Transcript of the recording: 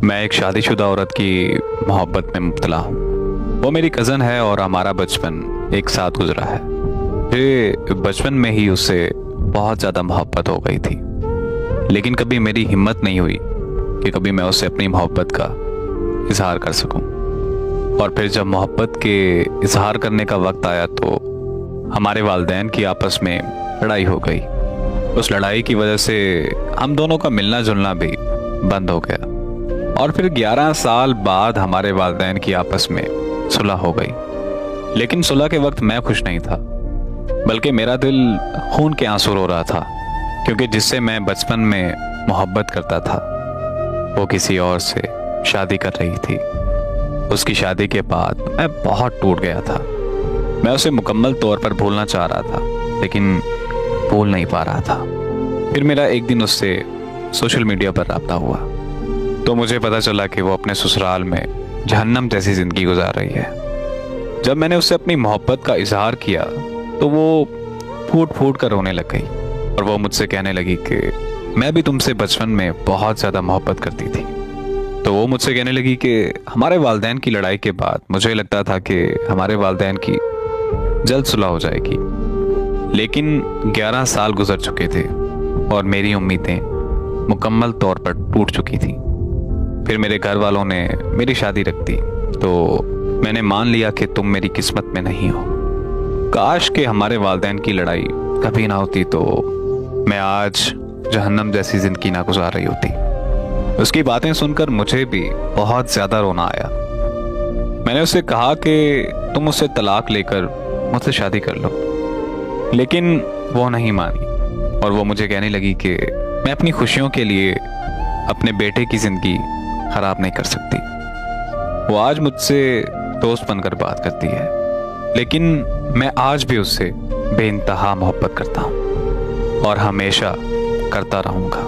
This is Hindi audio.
मैं एक शादीशुदा औरत की मोहब्बत में मुब्तला हूँ। वो मेरी कज़न है और हमारा बचपन एक साथ गुजरा है। मुझे बचपन में ही उससे बहुत ज़्यादा मोहब्बत हो गई थी, लेकिन कभी मेरी हिम्मत नहीं हुई कि कभी मैं उससे अपनी मोहब्बत का इजहार कर सकूं। और फिर जब मोहब्बत के इजहार करने का वक्त आया तो हमारे वालिदैन की आपस में लड़ाई हो गई। उस लड़ाई की वजह से हम दोनों का मिलना जुलना भी बंद हो गया और फिर 11 साल बाद हमारे वालिदैन की आपस में सुलह हो गई। लेकिन सुलह के वक्त मैं खुश नहीं था, बल्कि मेरा दिल खून के आंसू रो रहा था, क्योंकि जिससे मैं बचपन में मोहब्बत करता था वो किसी और से शादी कर रही थी। उसकी शादी के बाद मैं बहुत टूट गया था। मैं उसे मुकम्मल तौर पर भूलना चाह रहा था, लेकिन भूल नहीं पा रहा था। फिर मेरा एक दिन उससे सोशल मीडिया पर राब्ता हुआ तो मुझे पता चला कि वो अपने ससुराल में जहन्नम जैसी ज़िंदगी गुजार रही है। जब मैंने उससे अपनी मोहब्बत का इजहार किया तो वो फूट फूट कर रोने लग गई और वो मुझसे कहने लगी कि मैं भी तुमसे बचपन में बहुत ज़्यादा मोहब्बत करती थी। तो वो मुझसे कहने लगी कि हमारे वालिदैन की लड़ाई के बाद मुझे लगता था कि हमारे वालिदैन की जल्द सुलह हो जाएगी, लेकिन 11 साल गुजर चुके थे और मेरी उम्मीदें मुकम्मल तौर पर टूट चुकी थी। फिर मेरे घर वालों ने मेरी शादी रख दी तो मैंने मान लिया कि तुम मेरी किस्मत में नहीं हो। काश के हमारे वालिदैन की लड़ाई कभी ना होती तो मैं आज जहन्नम जैसी जिंदगी ना गुजार रही होती। उसकी बातें सुनकर मुझे भी बहुत ज्यादा रोना आया। मैंने उससे कहा कि तुम उससे तलाक लेकर मुझसे शादी कर लो, लेकिन वो नहीं मानी और वो मुझे कहने लगी कि मैं अपनी खुशियों के लिए अपने बेटे की जिंदगी खराब नहीं कर सकती। वो आज मुझसे दोस्त बनकर बात करती है, लेकिन मैं आज भी उससे बेइंतहा मोहब्बत करता हूँ और हमेशा करता रहूँगा।